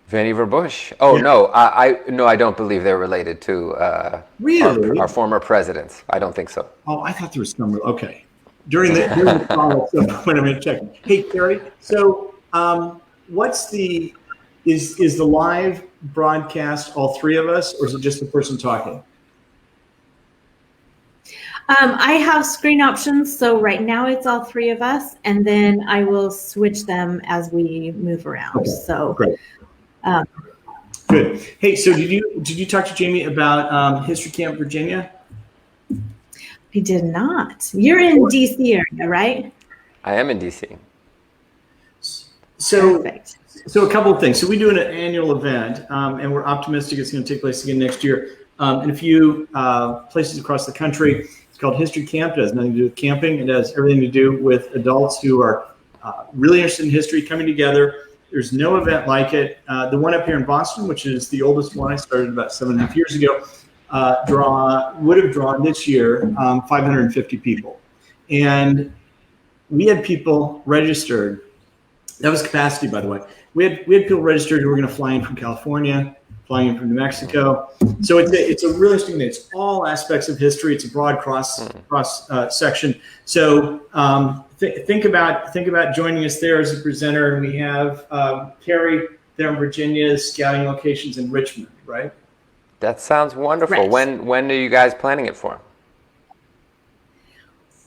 Vannevar Bush. Oh Yeah. no, no, I don't believe they're related to Really? our former presidents. I don't think so. Oh, I thought there was some. Okay. During the call, at some point I'm going to check. Hey, Carrie. So, what's the is the live broadcast all three of us, or is it just the person talking? I have screen options, so right now it's all three of us, and then I will switch them as we move around. Okay. So, Great. Good. Hey, so did you talk to Jamie about History Camp Virginia? I did not. You're in DC area, right? I am in DC. So, Perfect. So a couple of things. So we do an annual event, and we're optimistic it's going to take place again next year in a few places across the country. It's called History Camp. It has nothing to do with camping. It has everything to do with adults who are really interested in history coming together. There's no event like it. The one up here in Boston, which is the oldest one, I started about 7.5 years ago, would have drawn this year 550 people. And we had people registered. That was capacity, by the way. We had people registered who were going to fly in from California, flying in from New Mexico. So it's a really interesting thing. It's all aspects of history. It's a broad cross section. So think about joining us there as a presenter. And we have Carrie there in Virginia, scouting locations in Richmond, right? That sounds wonderful. Right. When are you guys planning it for?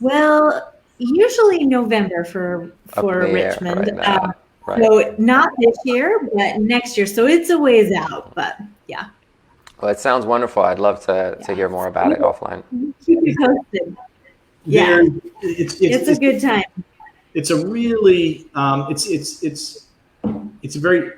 Well, usually November for Richmond. Right now. Right. So not this year, but next year. So it's a ways out, but yeah. Well, it sounds wonderful. I'd love to hear more about it offline. Keep you posted. Yeah, it's a good time. It's a really it's a very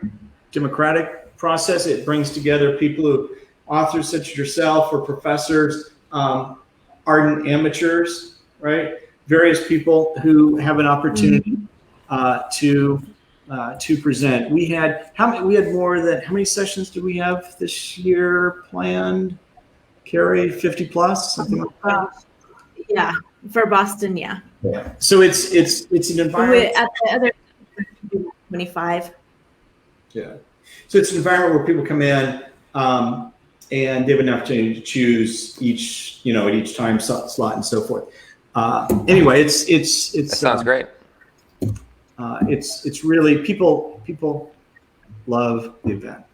democratic process. It brings together people who authors such as yourself or professors, ardent amateurs, right? Various people who have an opportunity to present. We had more than how many sessions do we have this year planned? Carrie, 50 plus, something like that. Yeah, for Boston, yeah. So it's an environment. At the other 25. Yeah. So it's an environment where people come in and they have an opportunity to choose at each time slot and so forth. Anyway, it's That sounds great. It's really people love the event.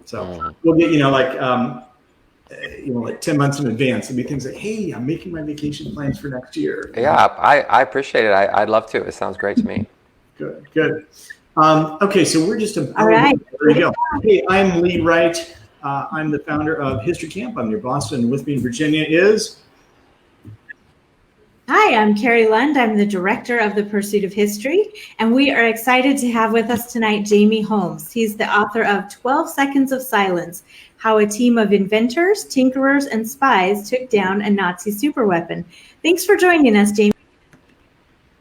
So we'll get like 10 months in advance. It'll be things like, hey, I'm making my vacation plans for next year. Yeah, I appreciate it. I'd love to. It sounds great to me. Good. Okay, so we're just all right. There you go. Hey, I'm Lee Wright. I'm the founder of History Camp. I'm near Boston, and with me in Virginia is. Hi, I'm Carrie Lund. I'm the director of the Pursuit of History, and we are excited to have with us tonight Jamie Holmes. He's the author of 12 Seconds of Silence, How a Team of Inventors, Tinkerers, and Spies Took Down a Nazi Superweapon. Thanks for joining us, Jamie.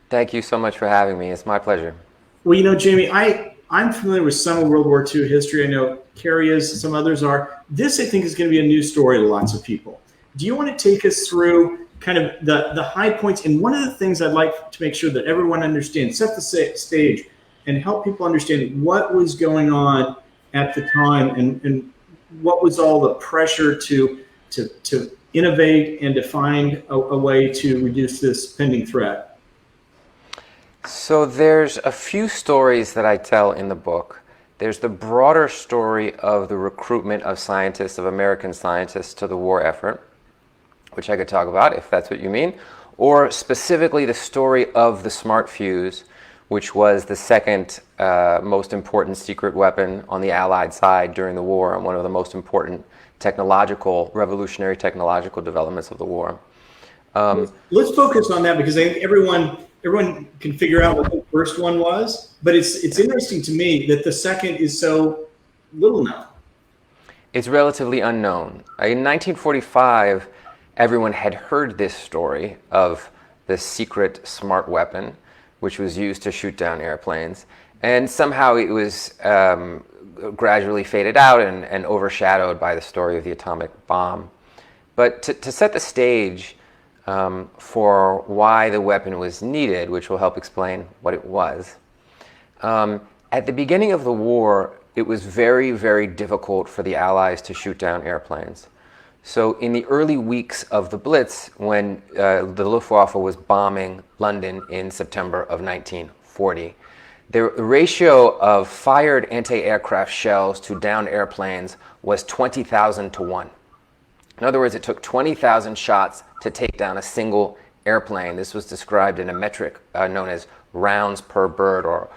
Thank you so much for having me. It's my pleasure. Well, Jamie, I'm familiar with some of World War II history. I know Carrie is, some others are. This, I think, is going to be a new story to lots of people. Do you want to take us through kind of the high points? And one of the things I'd like to make sure that everyone understands, set the stage and help people understand what was going on at the time and what was all the pressure to innovate and to find a way to reduce this pending threat. So there's a few stories that I tell in the book. There's the broader story of the recruitment of scientists, of American scientists to the war effort, which I could talk about if that's what you mean, or specifically the story of the smart fuse, which was the second most important secret weapon on the Allied side during the war and one of the most important revolutionary technological developments of the war. Let's focus on that because I think everyone can figure out what the first one was, but it's interesting to me that the second is so little known. It's relatively unknown. In 1945, everyone had heard this story of the secret smart weapon, which was used to shoot down airplanes, and somehow it was gradually faded out and overshadowed by the story of the atomic bomb. But to set the stage for why the weapon was needed, which will help explain what it was. At the beginning of the war, it was very, very difficult for the Allies to shoot down airplanes. So in the early weeks of the Blitz, when the Luftwaffe was bombing London in September of 1940, the ratio of fired anti-aircraft shells to downed airplanes was 20,000 to 1. In other words, it took 20,000 shots to take down a single airplane. This was described in a metric known as rounds per bird, or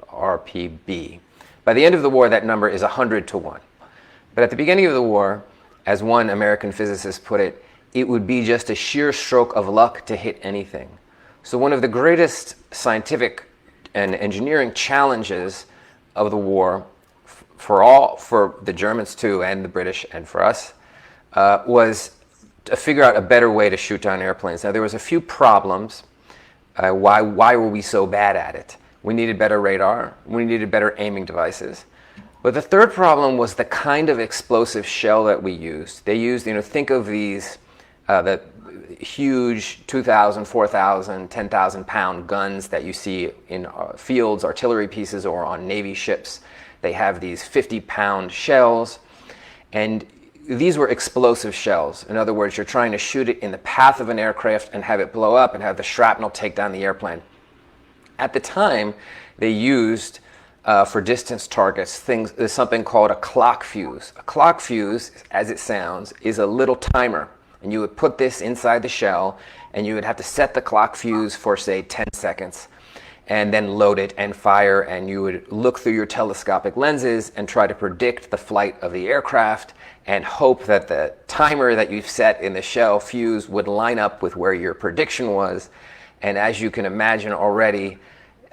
RPB. By the end of the war, that number is 100 to 1. But at the beginning of the war, as one American physicist put it, it would be just a sheer stroke of luck to hit anything. So one of the greatest scientific and engineering challenges of the war, for the Germans too, and the British, and for us, was to figure out a better way to shoot down airplanes. Now, there was a few problems. Why were we so bad at it? We needed better radar. We needed better aiming devices. But the third problem was the kind of explosive shell that we used. They used, think of these, the huge 2,000, 4,000, 10,000 pound guns that you see in fields, artillery pieces, or on Navy ships. They have these 50-pound shells, and these were explosive shells. In other words, you're trying to shoot it in the path of an aircraft and have it blow up and have the shrapnel take down the airplane. At the time, they used, for distance targets, there's something called a clock fuse. A clock fuse, as it sounds, is a little timer. And you would put this inside the shell, and you would have to set the clock fuse for, say, 10 seconds, and then load it and fire, and you would look through your telescopic lenses and try to predict the flight of the aircraft and hope that the timer that you've set in the shell fuse would line up with where your prediction was. And as you can imagine already,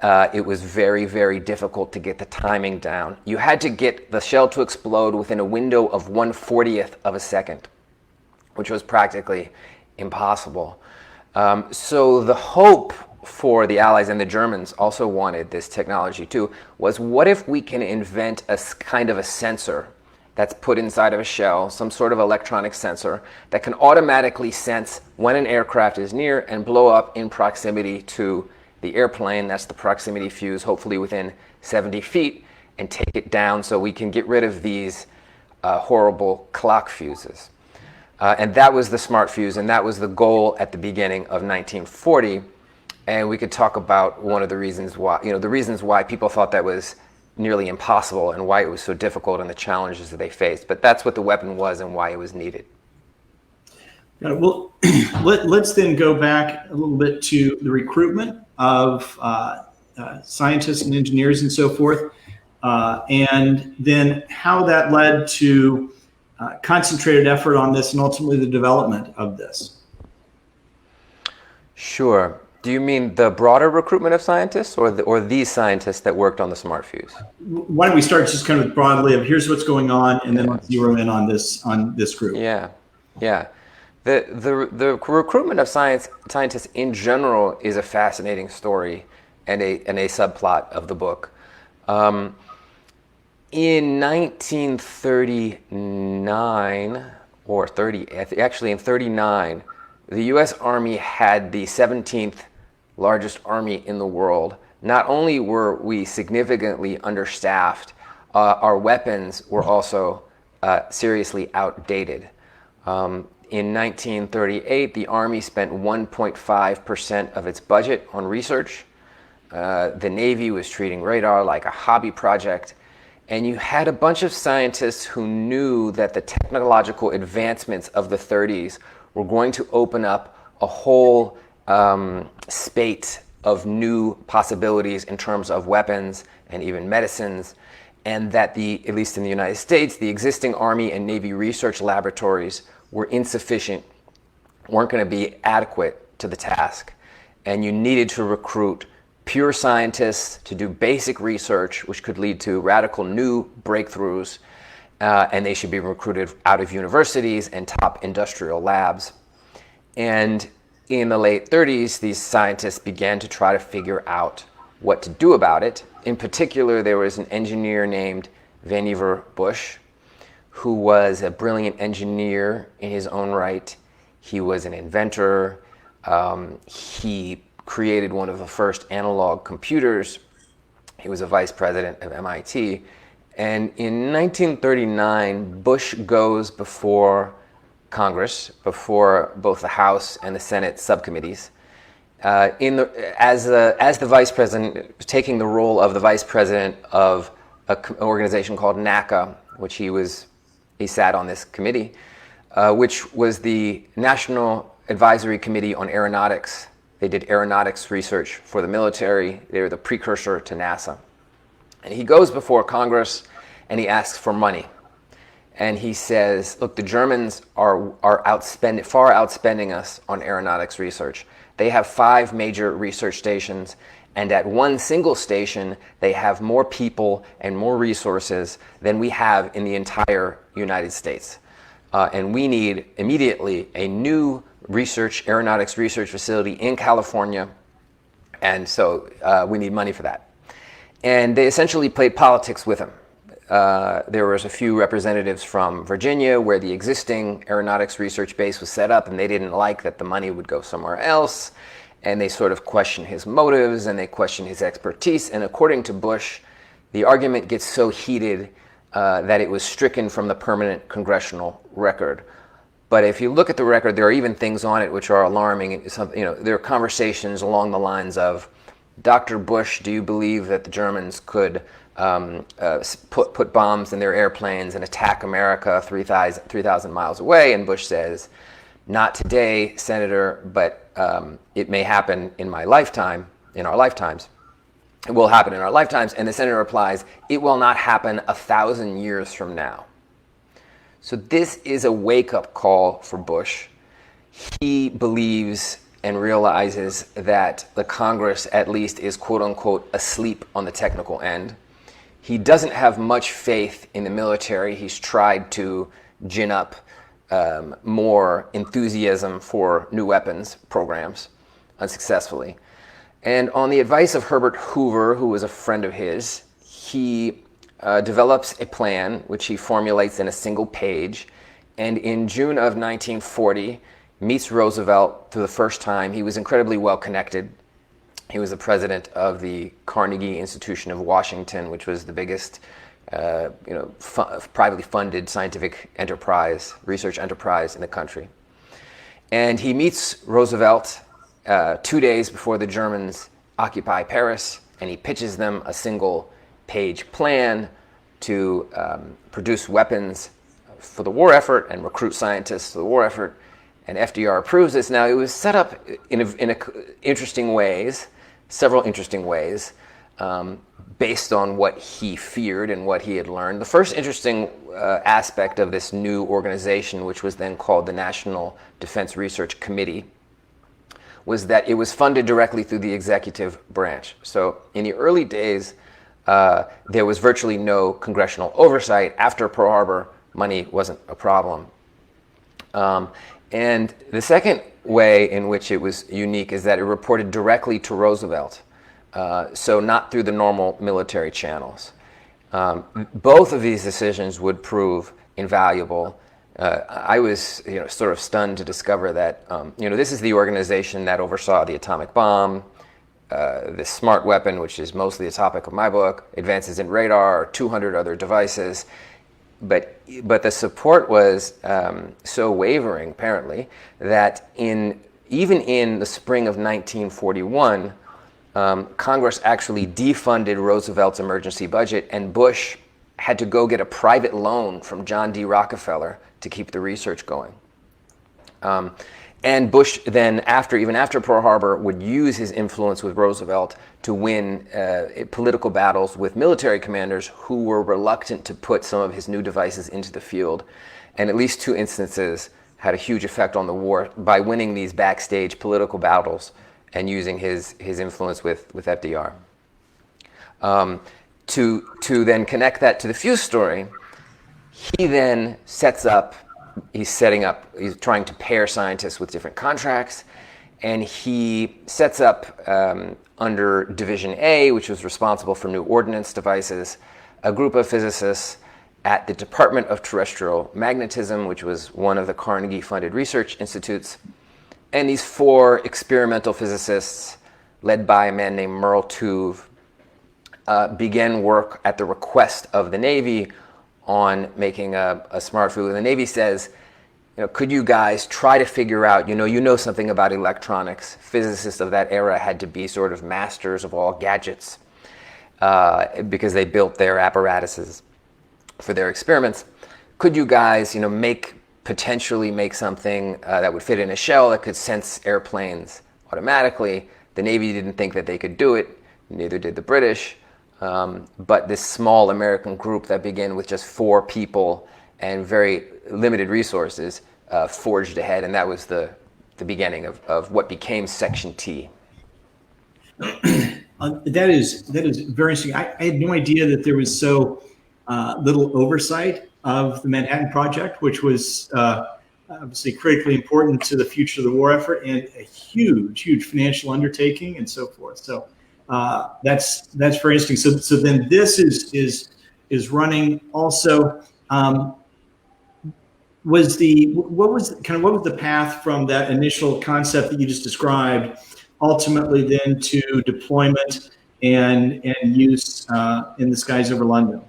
it was very, very difficult to get the timing down. You had to get the shell to explode within a window of 1/40th of a second, which was practically impossible. So the hope for the Allies, and the Germans also wanted this technology too, was what if we can invent a kind of a sensor that's put inside of a shell, some sort of electronic sensor that can automatically sense when an aircraft is near and blow up in proximity to the airplane. That's the proximity fuse, hopefully within 70 feet, and take it down so we can get rid of these horrible clock fuses. And that was the smart fuse, and that was the goal at the beginning of 1940. And we could talk about one of the reasons why, the reasons why people thought that was nearly impossible and why it was so difficult and the challenges that they faced. But that's what the weapon was and why it was needed. Well, let's then go back a little bit to the recruitment of scientists and engineers and so forth, and then how that led to concentrated effort on this and ultimately the development of this. Sure. Do you mean the broader recruitment of scientists, or these scientists that worked on the smart fuse? Why don't we start just kind of broadly of here's what's going on, and then let's zero in on this group. Yeah. The recruitment of scientists in general is a fascinating story and a subplot of the book. In 1939 or 30, actually in 39, the U.S. Army had the 17th largest army in the world. Not only were we significantly understaffed, our weapons were also seriously outdated. In 1938, the Army spent 1.5% of its budget on research. The Navy was treating radar like a hobby project. And you had a bunch of scientists who knew that the technological advancements of the 30s were going to open up a whole spate of new possibilities in terms of weapons and even medicines, and that at least in the United States, the existing Army and Navy research laboratories were insufficient, weren't going to be adequate to the task. And you needed to recruit pure scientists to do basic research, which could lead to radical new breakthroughs, and they should be recruited out of universities and top industrial labs. And in the late 30s, these scientists began to try to figure out what to do about it. In particular, there was an engineer named Vannevar Bush, who was a brilliant engineer in his own right. He was an inventor. He created one of the first analog computers. He was a vice president of MIT. And in 1939, Bush goes before Congress, before both the House and the Senate subcommittees, as the vice president, taking the role of the vice president of an organization called NACA, which he sat on this committee, which was the National Advisory Committee on Aeronautics. They did aeronautics research for the military. They were the precursor to NASA. And he goes before Congress and he asks for money. And he says, look, the Germans are far outspending us on aeronautics research. They have 5 major research stations, and at one single station, they have more people and more resources than we have in the entire United States. And we need immediately a new aeronautics research facility in California, and so we need money for that. And they essentially played politics with him. There was a few representatives from Virginia where the existing aeronautics research base was set up, and they didn't like that the money would go somewhere else, and they sort of questioned his motives and they questioned his expertise. And according to Bush, the argument gets so heated that it was stricken from the permanent congressional record. But if you look at the record, there are even things on it which are alarming. There are conversations along the lines of, Dr. Bush, do you believe that the Germans could put bombs in their airplanes and attack America 3,000 miles away? And Bush says, not today, Senator, but it may happen in my lifetime, in our lifetimes. It will happen in our lifetimes. And the senator replies, it will not happen 1,000 years from now. So this is a wake-up call for Bush. He believes and realizes that the Congress at least is quote-unquote asleep on the technical end. He doesn't have much faith in the military. He's tried to gin up more enthusiasm for new weapons programs unsuccessfully. And on the advice of Herbert Hoover, who was a friend of his, he develops a plan which he formulates in a single page. And in June of 1940, meets Roosevelt for the first time. He was incredibly well connected. He was the president of the Carnegie Institution of Washington, which was the biggest privately funded scientific enterprise, research enterprise in the country. And he meets Roosevelt 2 days before the Germans occupy Paris, and he pitches them a single-page plan to produce weapons for the war effort and recruit scientists for the war effort. And FDR approves this. Now, it was set up in interesting ways, several interesting ways, based on what he feared and what he had learned. The first interesting aspect of this new organization, which was then called the National Defense Research Committee, was that it was funded directly through the executive branch. So in the early days, there was virtually no congressional oversight. After Pearl Harbor, money wasn't a problem. And the second way in which it was unique is that it reported directly to Roosevelt, so not through the normal military channels. Both of these decisions would prove invaluable. I was sort of stunned to discover that this is the organization that oversaw the atomic bomb, the smart weapon, which is mostly the topic of my book, advances in radar, 200 other devices. But the support was so wavering, apparently, that even in the spring of 1941, Congress actually defunded Roosevelt's emergency budget, and Bush had to go get a private loan from John D. Rockefeller to keep the research going. And Bush then, even after Pearl Harbor, would use his influence with Roosevelt to win political battles with military commanders who were reluctant to put some of his new devices into the field. And at least 2 instances had a huge effect on the war by winning these backstage political battles and using his influence with FDR. To then connect that to the Fuse story, he then he's trying to pair scientists with different contracts, and he sets up under Division A, which was responsible for new ordnance devices, a group of physicists at the Department of Terrestrial Magnetism, which was one of the Carnegie-funded research institutes, and these 4 experimental physicists, led by a man named Merle Tuve, began work at the request of the Navy on making a smart food. And the Navy says, could you guys try to figure out, you know something about electronics. Physicists of that era had to be sort of masters of all gadgets because they built their apparatuses for their experiments. Could you guys, potentially make something that would fit in a shell that could sense airplanes automatically? The Navy didn't think that they could do it, neither did the British. But this small American group that began with just 4 people and very limited resources forged ahead, and that was the beginning of what became Section T. That is very interesting. I had no idea that there was so little oversight of the Manhattan Project, which was obviously critically important to the future of the war effort and a huge financial undertaking and so forth. So that's very interesting. So then this is running also. What was the path from that initial concept that you just described, ultimately then to deployment and use in the skies over London?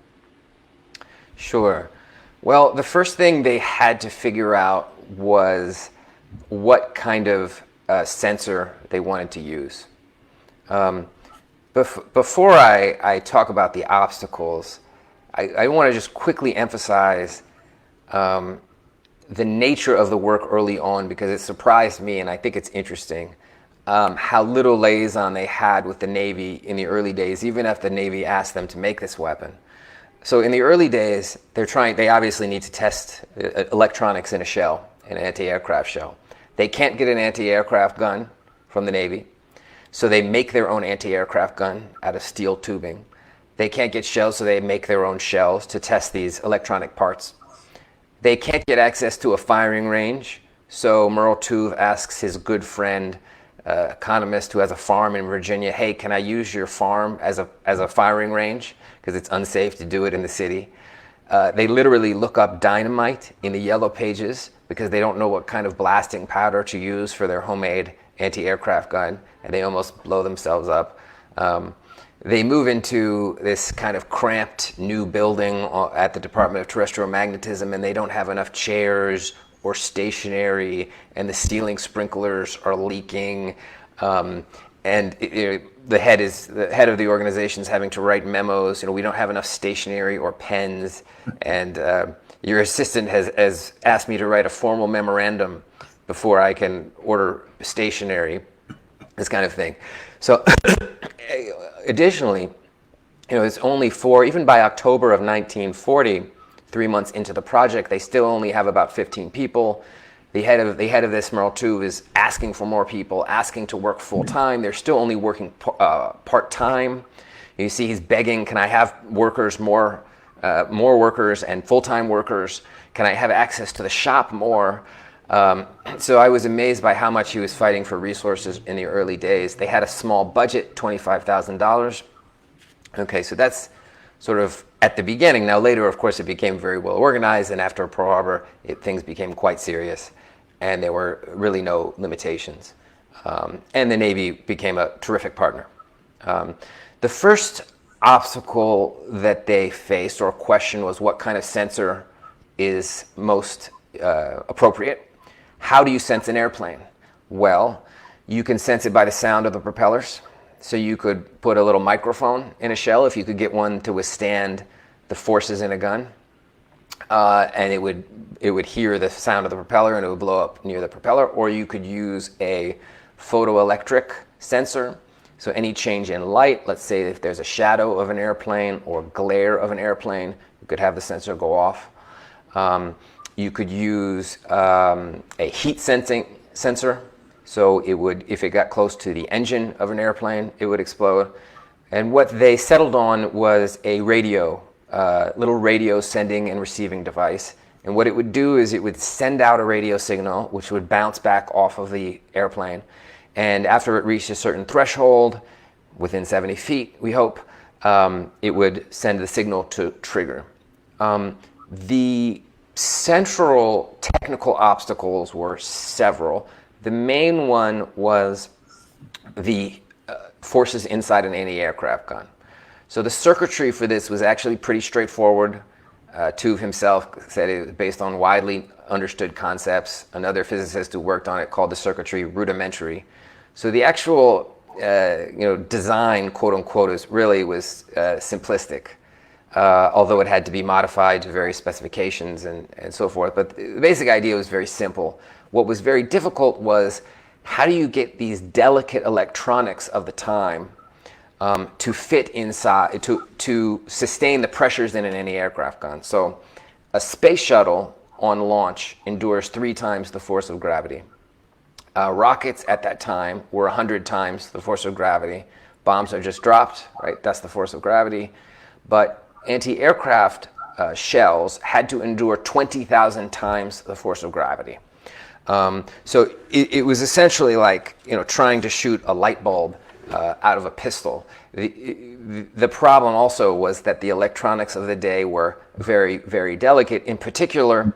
Sure. Well, the first thing they had to figure out was what kind of sensor they wanted to use. Before I talk about the obstacles, I want to just quickly emphasize the nature of the work early on, because it surprised me, and I think it's interesting how little liaison they had with the Navy in the early days, even if the Navy asked them to make this weapon. So in the early days, they obviously need to test electronics in a shell, an anti-aircraft shell. They can't get an anti-aircraft gun from the Navy, so they make their own anti-aircraft gun out of steel tubing. They can't get shells, so they make their own shells to test these electronic parts. They can't get access to a firing range, so Merle Tuve asks his good friend, economist who has a farm in Virginia, hey, can I use your farm as a firing range? Because it's unsafe to do it in the city. They literally look up dynamite in the yellow pages because they don't know what kind of blasting powder to use for their homemade anti-aircraft gun, and they almost blow themselves up. They move into this kind of cramped new building at the Department of Terrestrial Magnetism, and they don't have enough chairs or stationery, and the ceiling sprinklers are leaking. The head of the organization is having to write memos. We don't have enough stationery or pens, and your assistant has asked me to write a formal memorandum before I can order stationery, this kind of thing. So additionally, it's only even by October of 1940, 3 months into the project, they still only have about 15 people. The head of this, Merle Tuve, is asking for more people, asking to work full time. They're still only working part time. You see, he's begging, "Can I have workers more workers and full time workers? Can I have access to the shop more?" So I was amazed by how much he was fighting for resources in the early days. They had a small budget, $25,000. Okay, so that's sort of at the beginning. Now later, of course, it became very well organized, and after Pearl Harbor, things became quite serious, and there were really no limitations. And the Navy became a terrific partner. The first obstacle that they faced or question was what kind of sensor is most appropriate. How do you sense an airplane? Well, you can sense it by the sound of the propellers. So you could put a little microphone in a shell if you could get one to withstand the forces in a gun, and it would hear the sound of the propeller and it would blow up near the propeller. Or you could use a photoelectric sensor. So any change in light, let's say if there's a shadow of an airplane or glare of an airplane, you could have the sensor go off. You could use a heat sensing sensor. So it would, if it got close to the engine of an airplane, it would explode. And what they settled on was a radio, little radio sending and receiving device. And what it would do is it would send out a radio signal, which would bounce back off of the airplane. And after it reached a certain threshold, within 70 feet, we hope, it would send the signal to trigger. The central technical obstacles were several. The main one was the forces inside an anti-aircraft gun. So the circuitry for this was actually pretty straightforward. Tuve himself said it was based on widely understood concepts. Another physicist who worked on it called the circuitry rudimentary. So the actual design, quote unquote, was simplistic, although it had to be modified to various specifications and so forth. But the basic idea was very simple. What was very difficult was, how do you get these delicate electronics of the time to fit inside, to sustain the pressures in an anti-aircraft gun? So a space shuttle on launch endures 3 times the force of gravity. Rockets at that time were 100 times the force of gravity. Bombs are just dropped, right? That's the force of gravity. But anti-aircraft shells had to endure 20,000 times the force of gravity. So it was essentially like, trying to shoot a light bulb out of a pistol. The problem also was that the electronics of the day were very, very delicate. In particular,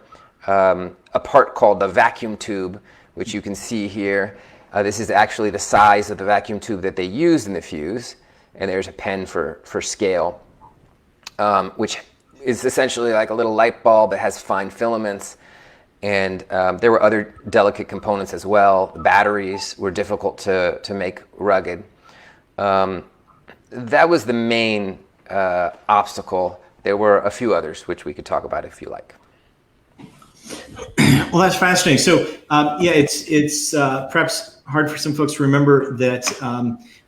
a part called the vacuum tube, which you can see here. This is actually the size of the vacuum tube that they used in the fuse. And there's a pen for scale, which is essentially like a little light bulb that has fine filaments. And there were other delicate components as well. The batteries were difficult to make rugged. That was the main obstacle. There were a few others, which we could talk about if you like. Well, that's fascinating. So, it's perhaps hard for some folks to remember that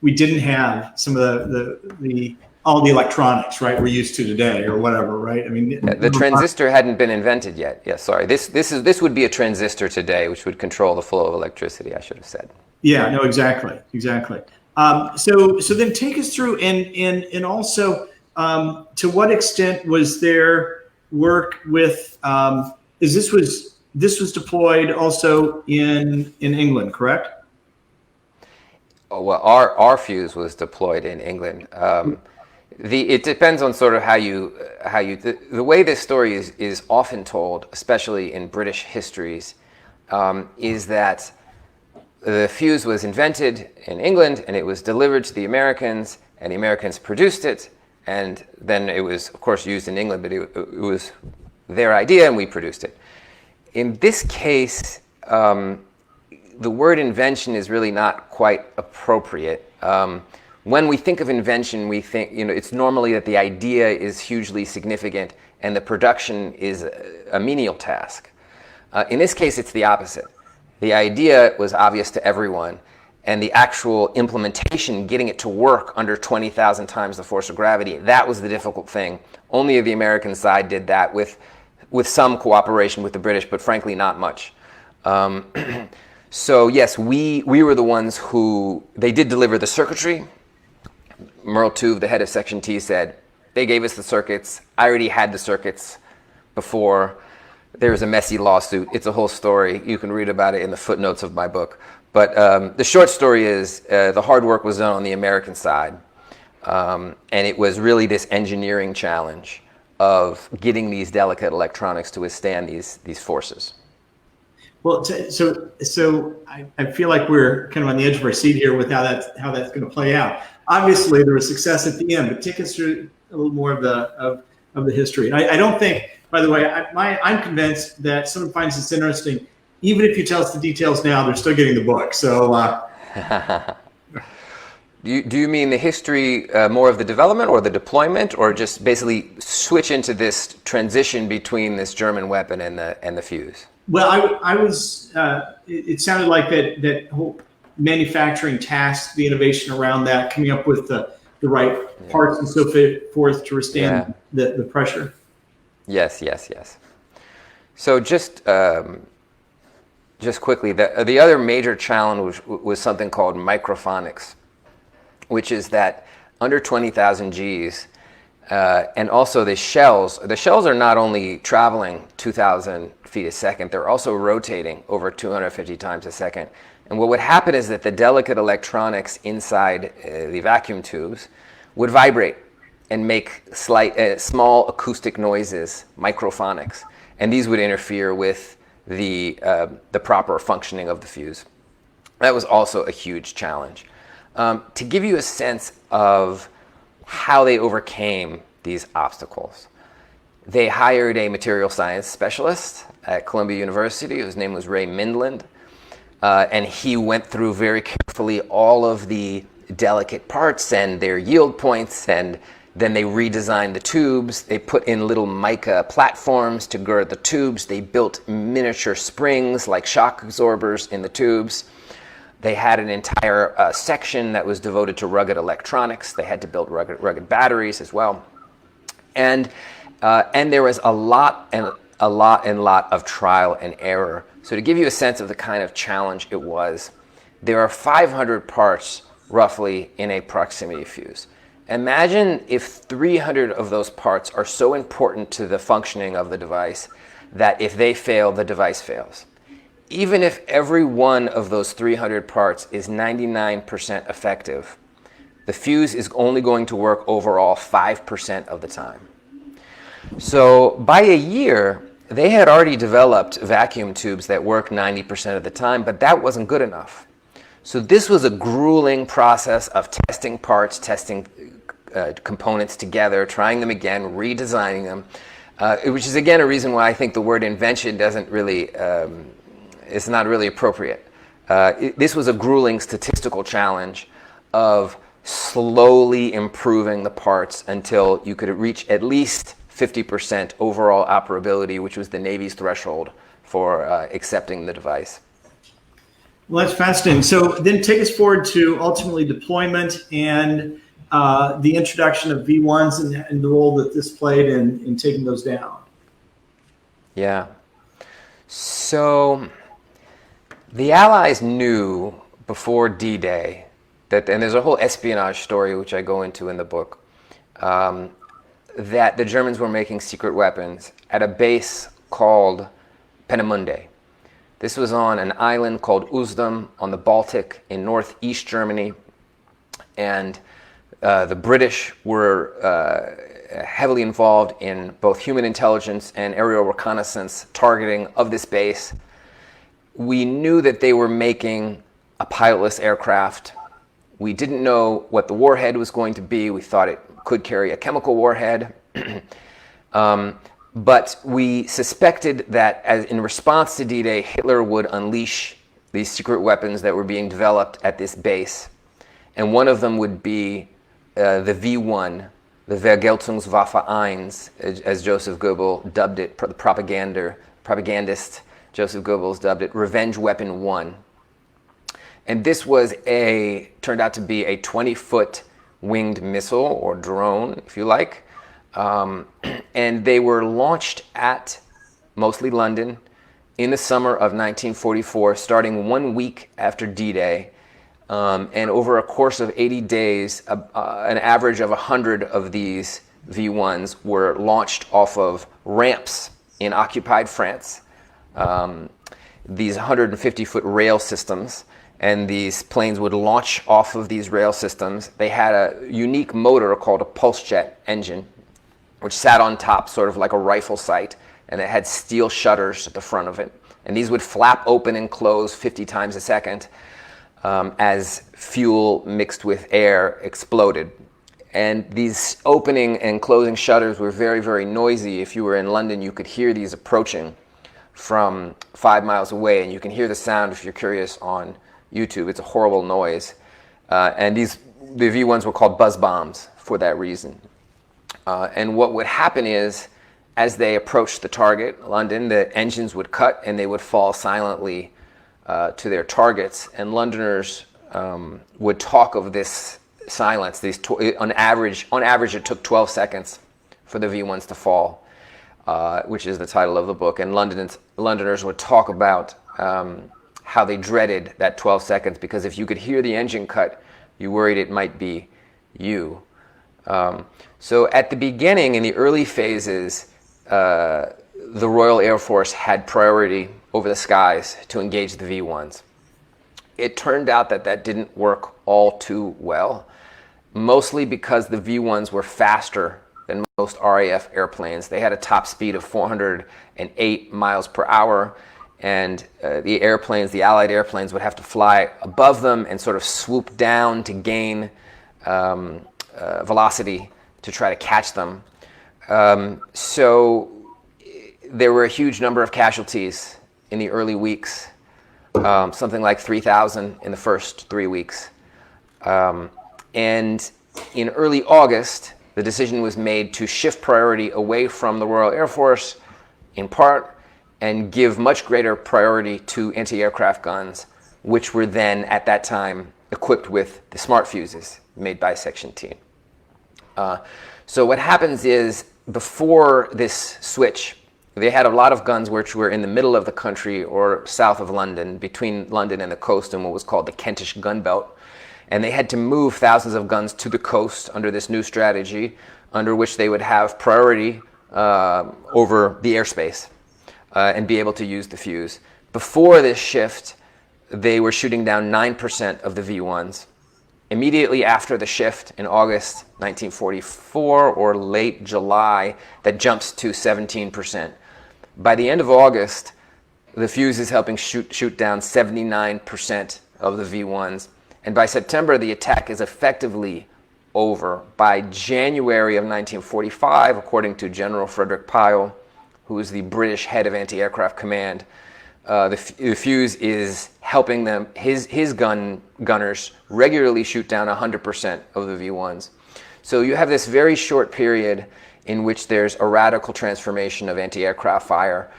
we didn't have some of the all the electronics, right, we're used to today or whatever, right? I mean, the transistor hadn't been invented yet. Yes, sorry. This would be a transistor today, which would control the flow of electricity, I should have said. Yeah, no, exactly. So then take us through and also to what extent was there work with this was deployed also in England, correct? Oh, well, our fuse was deployed in England. It depends on sort of how you the way this story is often told, especially in British histories, is that the fuse was invented in England and it was delivered to the Americans, and the Americans produced it, and then it was, of course, used in England, but it was their idea and we produced it. In this case, the word invention is really not quite appropriate. When we think of invention, we think, it's normally that the idea is hugely significant and the production is a menial task. In this case, it's the opposite. The idea was obvious to everyone, and the actual implementation, getting it to work under 20,000 times the force of gravity, that was the difficult thing. Only the American side did that with some cooperation with the British, but frankly not much. So yes, we were the ones they did deliver the circuitry. Merle Tuve, the head of Section T, said, they gave us the circuits. I already had the circuits before. There was a messy lawsuit. It's a whole story. You can read about it in the footnotes of my book. But the short story is the hard work was done on the American side. And it was really this engineering challenge of getting these delicate electronics to withstand these forces. Well, so I feel like we're kind of on the edge of our seat here with how that's going to play out. Obviously, there was success at the end, but take us through a little more of the history. And I don't think, by the way, I'm convinced that someone finds this interesting. Even if you tell us the details now, they're still getting the book. So, do you mean the history more of the development or the deployment, or just basically switch into this transition between this German weapon and the fuse? Well, I was. It sounded like that whole manufacturing task, the innovation around that, coming up with the right parts and so forth to withstand the pressure. Yes. So just quickly, the other major challenge was something called microphonics, which is that under 20,000 Gs, and also the shells are not only traveling 2,000 feet a second, they're also rotating over 250 times a second. And what would happen is that the delicate electronics inside the vacuum tubes would vibrate and make small acoustic noises, microphonics, and these would interfere with the proper functioning of the fuse. That was also a huge challenge. To give you a sense of how they overcame these obstacles. They hired a material science specialist at Columbia University whose name was Ray Mindland, and he went through very carefully all of the delicate parts and their yield points, and then they redesigned the tubes. They put in little mica platforms to gird the tubes. They built miniature springs like shock absorbers in the tubes. They had an entire section that was devoted to rugged electronics. They had to build rugged batteries as well. And there was a lot of trial and error. So to give you a sense of the kind of challenge it was, there are 500 parts roughly in a proximity fuse. Imagine if 300 of those parts are so important to the functioning of the device that if they fail, the device fails. Even if every one of those 300 parts is 99% effective, the fuse is only going to work overall 5% of the time. So by a year, they had already developed vacuum tubes that work 90% of the time, but that wasn't good enough. So this was a grueling process of testing parts, testing components together, trying them again, redesigning them, which is again a reason why I think the word invention doesn't really, it's not really appropriate. This was a grueling statistical challenge of slowly improving the parts until you could reach at least 50% overall operability, which was the Navy's threshold for accepting the device. Well, that's fascinating. So then take us forward to ultimately deployment and the introduction of V1s and the role that this played in taking those down. Yeah. So the Allies knew before D-Day that, and there's a whole espionage story which I go into in the book, that the Germans were making secret weapons at a base called Peenemünde. This was on an island called Usedom on the Baltic in northeast Germany, and the British were heavily involved in both human intelligence and aerial reconnaissance targeting of this base. We knew that they were making a pilotless aircraft. We didn't know what the warhead was going to be. We thought it could carry a chemical warhead. But we suspected that as in response to D-Day, Hitler would unleash these secret weapons that were being developed at this base. And one of them would be the V1, the Vergeltungswaffe 1, as Joseph Goebbels dubbed it, the propagandist Joseph Goebbels dubbed it, Revenge Weapon 1. And this turned out to be a 20-foot winged missile, or drone, if you like. And they were launched at mostly London in the summer of 1944, starting 1 week after D-Day. And over a course of 80 days, an average of 100 of these V1s were launched off of ramps in occupied France. These 150-foot rail systems, and these planes would launch off of these rail systems. They had a unique motor called a pulse jet engine, which sat on top sort of like a rifle sight, and it had steel shutters at the front of it. And these would flap open and close 50 times a second as fuel mixed with air exploded. And these opening and closing shutters were very, very noisy. If you were in London, you could hear these approaching from 5 miles away, and you can hear the sound if you're curious on YouTube. It's a horrible noise. And the V1s were called buzz bombs for that reason. And what would happen is, as they approached the target, London, the engines would cut and they would fall silently to their targets. And Londoners would talk of this silence. On average, it took 12 seconds for the V1s to fall, which is the title of the book. And Londoners would talk about how they dreaded that 12 seconds, because if you could hear the engine cut, you worried it might be you. So at the beginning, in the early phases, the Royal Air Force had priority over the skies to engage the V1s. It turned out that didn't work all too well, mostly because the V1s were faster than most RAF airplanes. They had a top speed of 408 miles per hour, and the Allied airplanes would have to fly above them and sort of swoop down to gain velocity to try to catch them. So there were a huge number of casualties in the early weeks, something like 3,000 in the first 3 weeks. And in early August, the decision was made to shift priority away from the Royal Air Force, in part, and give much greater priority to anti-aircraft guns, which were then, at that time, equipped with the smart fuses made by Section T. So what happens is, before this switch, they had a lot of guns which were in the middle of the country or south of London, between London and the coast in what was called the Kentish Gun Belt. And they had to move thousands of guns to the coast under this new strategy, under which they would have priority over the airspace and be able to use the fuse. Before this shift, they were shooting down 9% of the V1s. Immediately after the shift in August 1944 or late July, that jumps to 17%. By the end of August, the fuse is helping shoot down 79% of the V1s. And by September, the attack is effectively over. By January of 1945, according to General Frederick Pyle, who is the British head of anti-aircraft command, the fuse is helping them, his gunners regularly shoot down 100% of the V1s. So you have this very short period in which there's a radical transformation of anti-aircraft fire,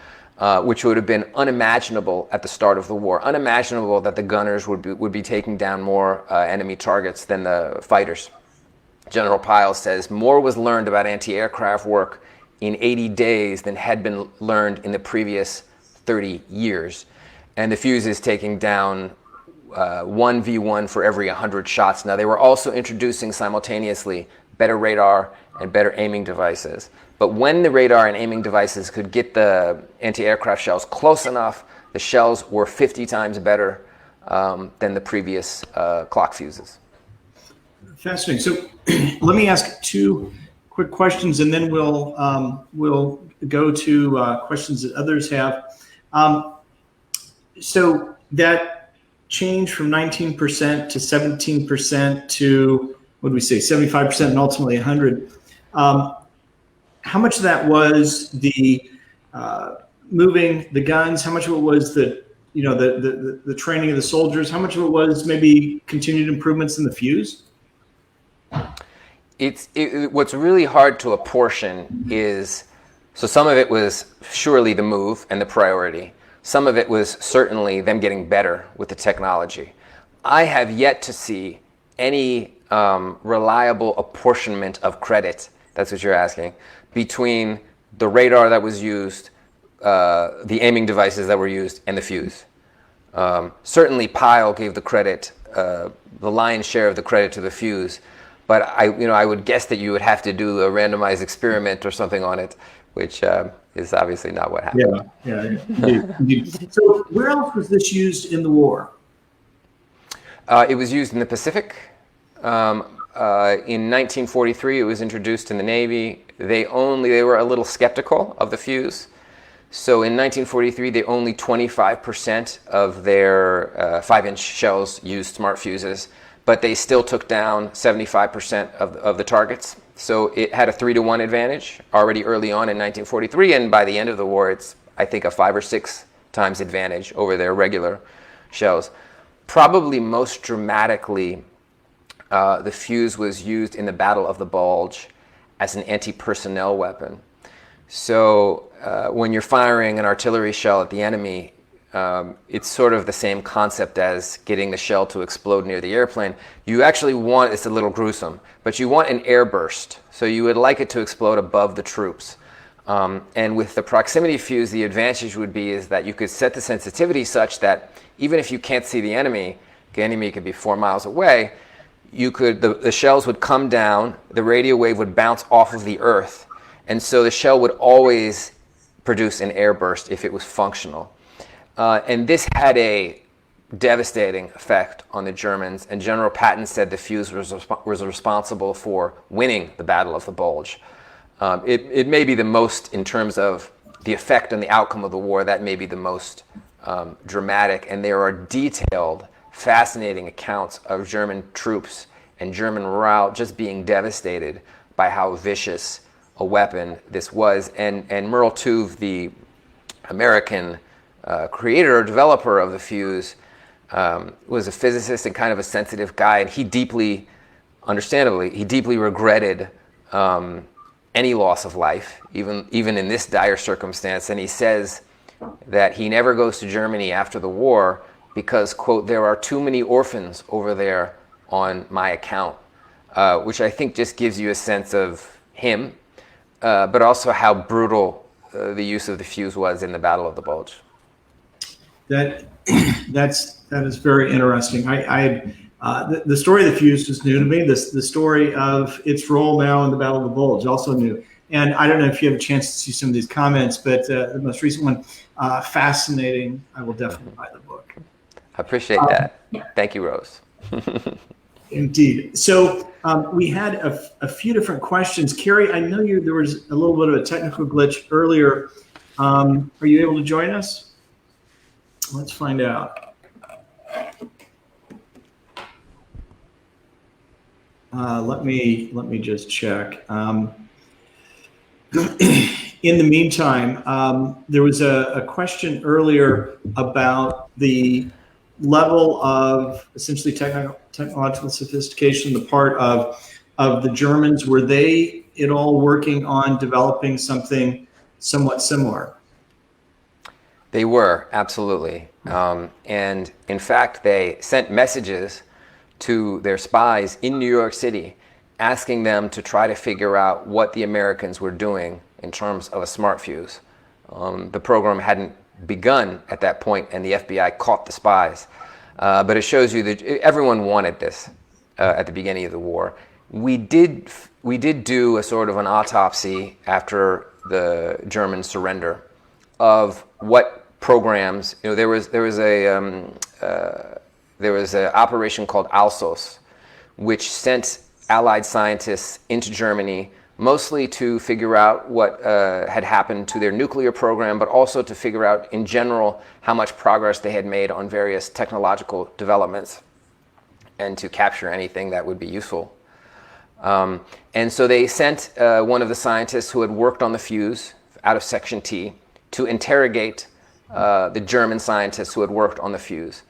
which would have been unimaginable at the start of the war. Unimaginable that the gunners would be taking down more enemy targets than the fighters. General Pyle says more was learned about anti-aircraft work in 80 days than had been learned in the previous 30 years. And the fuse is taking down 1 V1 for every 100 shots. Now, they were also introducing simultaneously better radar and better aiming devices. But when the radar and aiming devices could get the anti-aircraft shells close enough, the shells were 50 times better than the previous clock fuses. Fascinating. So let me ask 2 quick questions, and then we'll go to questions that others have. So that change from 19% to 17% to, what do we say, 75% and ultimately 100. How much of that was the moving the guns? How much of it was the training of the soldiers? How much of it was maybe continued improvements in the fuse? What's really hard to apportion is, so some of it was surely the move and the priority. Some of it was certainly them getting better with the technology. I have yet to see any reliable apportionment of credit, that's what you're asking, between the radar that was used, the aiming devices that were used, and the fuse. Certainly Pyle gave the credit, the lion's share of the credit to the fuse, but I would guess that you would have to do a randomized experiment or something on it, which is obviously not what happened. Yeah, indeed. So where else was this used in the war? It was used in the Pacific. In 1943, it was introduced in the Navy. They were a little skeptical of the fuse. So in 1943, only 25% of their 5-inch shells used smart fuses, but they still took down 75% of the targets. So it had a 3-to-1 advantage already early on in 1943, and by the end of the war, it's, I think, a 5 or 6 times advantage over their regular shells. Probably most dramatically, the fuse was used in the Battle of the Bulge as an anti-personnel weapon. So when you're firing an artillery shell at the enemy, it's sort of the same concept as getting the shell to explode near the airplane. You actually want, it's a little gruesome, but you want an air burst. So you would like it to explode above the troops. And with the proximity fuse, the advantage would be is that you could set the sensitivity such that even if you can't see the enemy could be 4 miles away, the shells would come down, the radio wave would bounce off of the earth, and so the shell would always produce an air burst if it was functional. And this had a devastating effect on the Germans, and General Patton said the fuse was responsible for winning the Battle of the Bulge. It may be the most, in terms of the effect on the outcome of the war, that may be the most dramatic, and there are detailed, fascinating accounts of German troops and German morale just being devastated by how vicious a weapon this was. And Merle Tuve, the American creator or developer of the fuse, was a physicist and kind of a sensitive guy, and he deeply, understandably, he deeply regretted any loss of life, even in this dire circumstance. And he says that he never goes to Germany after the war because, quote, there are too many orphans over there on my account, which I think just gives you a sense of him, but also how brutal the use of the fuse was in the Battle of the Bulge. That is very interesting. The story of the fuse was new to me. The story of its role now in the Battle of the Bulge also new. And I don't know if you have a chance to see some of these comments, but the most recent one, fascinating. I will definitely buy the book. I appreciate that. Thank you, Rose. Indeed. So we had a few different questions. Carrie, I know there was a little bit of a technical glitch earlier. Are you able to join us? Let's find out. Let me just check. In the meantime, there was a question earlier about the level of essentially technological sophistication, the part of the Germans. Were they at all working on developing something somewhat similar? They were, absolutely. And in fact, they sent messages to their spies in New York City, asking them to try to figure out what the Americans were doing in terms of a smart fuse. The program hadn't begun at that point, and the FBI caught the spies. But it shows you that everyone wanted this at the beginning of the war. We did do a sort of an autopsy after the German surrender of what programs. There was an operation called Alsos, which sent Allied scientists into Germany, mostly to figure out what had happened to their nuclear program, but also to figure out in general how much progress they had made on various technological developments and to capture anything that would be useful. And so they sent one of the scientists who had worked on the fuse out of Section T to interrogate the German scientists who had worked on the fuse.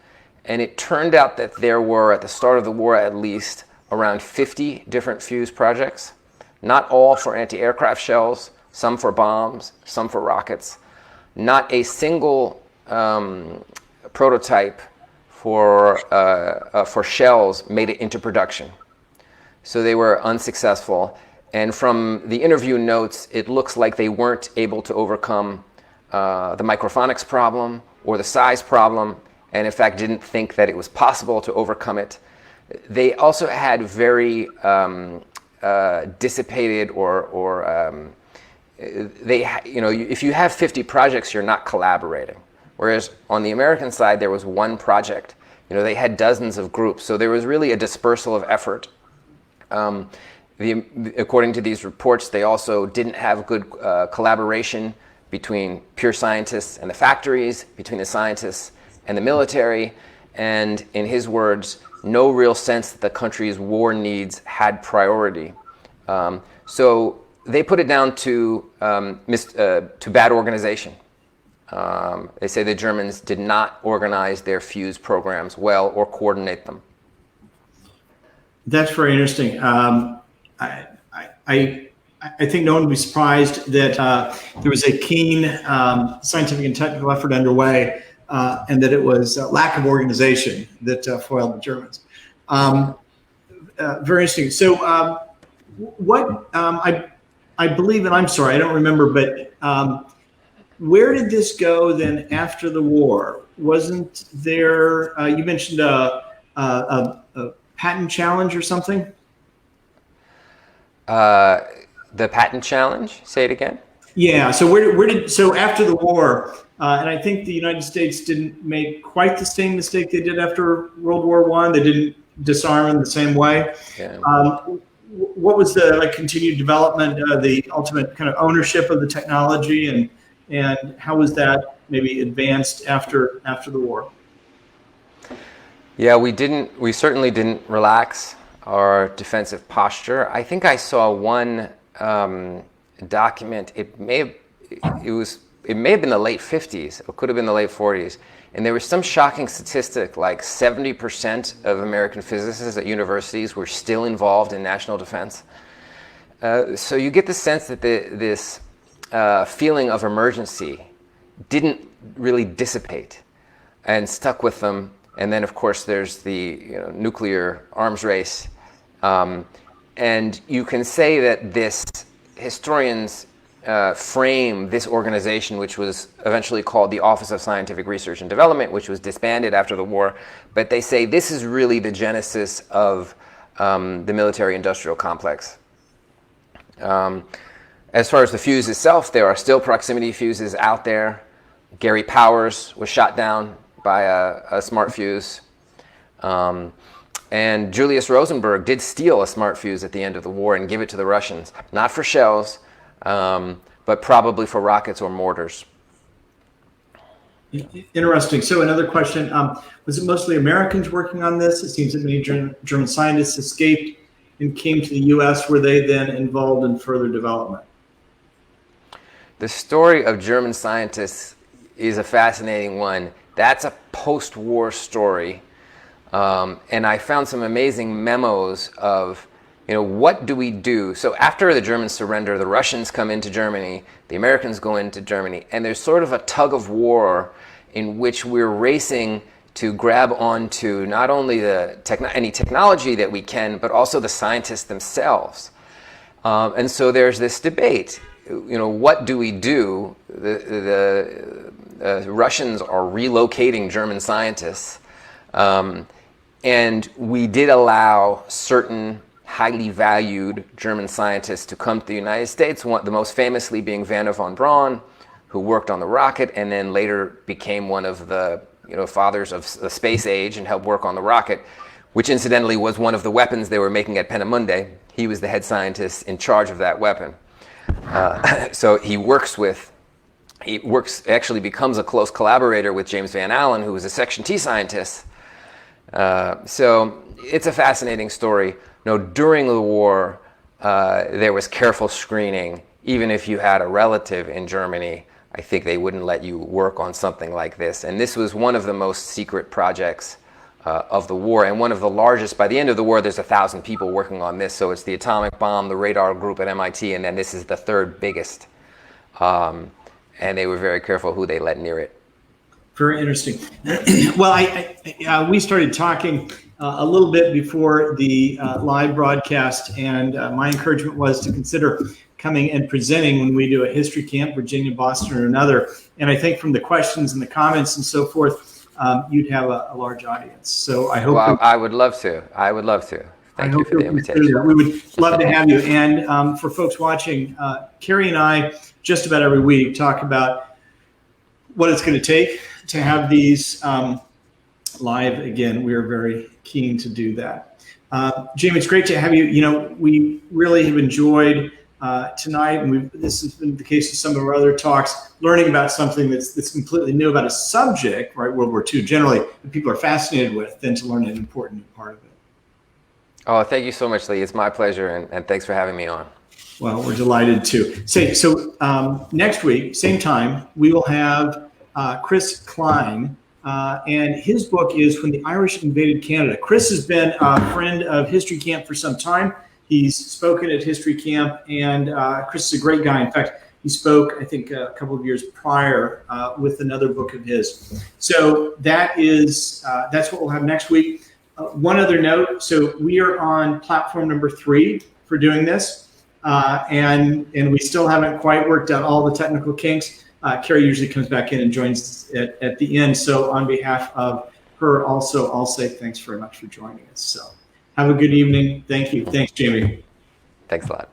And it turned out that there were, at the start of the war at least, around 50 different fuse projects, not all for anti-aircraft shells, some for bombs, some for rockets. Not a single prototype for shells made it into production. So they were unsuccessful. And from the interview notes, it looks like they weren't able to overcome the microphonics problem or the size problem, and in fact didn't think that it was possible to overcome it. They also had very dissipated if you have 50 projects, you're not collaborating. Whereas on the American side, there was one project. They had dozens of groups, so there was really a dispersal of effort. According to these reports, they also didn't have good collaboration between pure scientists and the factories, between the scientists and the military, and in his words, no real sense that the country's war needs had priority. So they put it down to bad organization. They say the Germans did not organize their fuse programs well or coordinate them. That's very interesting. I think no one would be surprised that there was a keen scientific and technical effort underway, and that it was lack of organization that foiled the Germans. Very interesting. So what I believe, and I'm sorry, I don't remember, but where did this go then after the war? Wasn't there, you mentioned a patent challenge or something? The patent challenge? Say it again. Yeah. So so after the war, and I think the United States didn't make quite the same mistake they did after World War I. They didn't disarm in the same way. Yeah. What was the continued development, the ultimate kind of ownership of the technology, and how was that maybe advanced after the war? Yeah, we certainly didn't relax. our defensive posture. I think I saw one document. It may have been the late 50s. It could have been the late 40s. And there was some shocking statistic, like 70% of American physicists at universities were still involved in national defense. So you get the sense that this feeling of emergency didn't really dissipate and stuck with them. And then, of course, there's the nuclear arms race. And you can say that historians frame this organization, which was eventually called the Office of Scientific Research and Development, which was disbanded after the war. But they say this is really the genesis of the military-industrial complex. As far as the fuse itself, there are still proximity fuses out there. Gary Powers was shot down by a smart fuse. And Julius Rosenberg did steal a smart fuse at the end of the war and give it to the Russians, not for shells, but probably for rockets or mortars. Interesting. So another question, was it mostly Americans working on this? It seems that many German scientists escaped and came to the U.S. Were they then involved in further development? The story of German scientists is a fascinating one. That's a post-war story. And I found some amazing memos of, what do we do? So after the Germans surrender, the Russians come into Germany, the Americans go into Germany, and there's sort of a tug of war in which we're racing to grab onto not only any technology that we can, but also the scientists themselves. And so there's this debate. What do we do? The Russians are relocating German scientists. And we did allow certain highly valued German scientists to come to the United States, the most famously being Wernher von Braun, who worked on the rocket and then later became one of the fathers of the space age and helped work on the rocket, which incidentally was one of the weapons they were making at Peenemünde. He was the head scientist in charge of that weapon. So actually becomes a close collaborator with James Van Allen, who was a Section T scientist. So it's a fascinating story. During the war, there was careful screening. Even if you had a relative in Germany, I think they wouldn't let you work on something like this. And this was one of the most secret projects of the war, and one of the largest. By the end of the war, there's 1,000 people working on this. So it's the atomic bomb, the radar group at MIT, and then this is the third biggest. And they were very careful who they let near it. Very interesting. Well, we started talking a little bit before the live broadcast, and my encouragement was to consider coming and presenting when we do a history camp, Virginia, Boston, or another. And I think from the questions and the comments and so forth, you'd have a large audience. So I hope. Well, I would love to. Thank you for the invitation. We would love to have you. And for folks watching, Carrie and I just about every week talk about what it's going to take to have these live again. We are very keen to do that. Jamie, it's great to have you. We really have enjoyed tonight, and this has been the case with some of our other talks, learning about something that's completely new about a subject, right? World War II generally, that people are fascinated with, than to learn an important part of it. Oh, thank you so much, Lee. It's my pleasure, and thanks for having me on. Well, we're delighted to. So next week, same time, we will have Chris Klein, and his book is When the Irish Invaded Canada. Chris has been a friend of History Camp for some time. He's spoken at History Camp, and Chris is a great guy. In fact, he spoke, I think, a couple of years prior with another book of his. So that's what we'll have next week. One other note, so we are on platform number 3 for doing this, and we still haven't quite worked out all the technical kinks. Carrie usually comes back in and joins at the end. So on behalf of her also, I'll say thanks very much for joining us. So have a good evening. Thank you. Thanks, Jamie. Thanks a lot.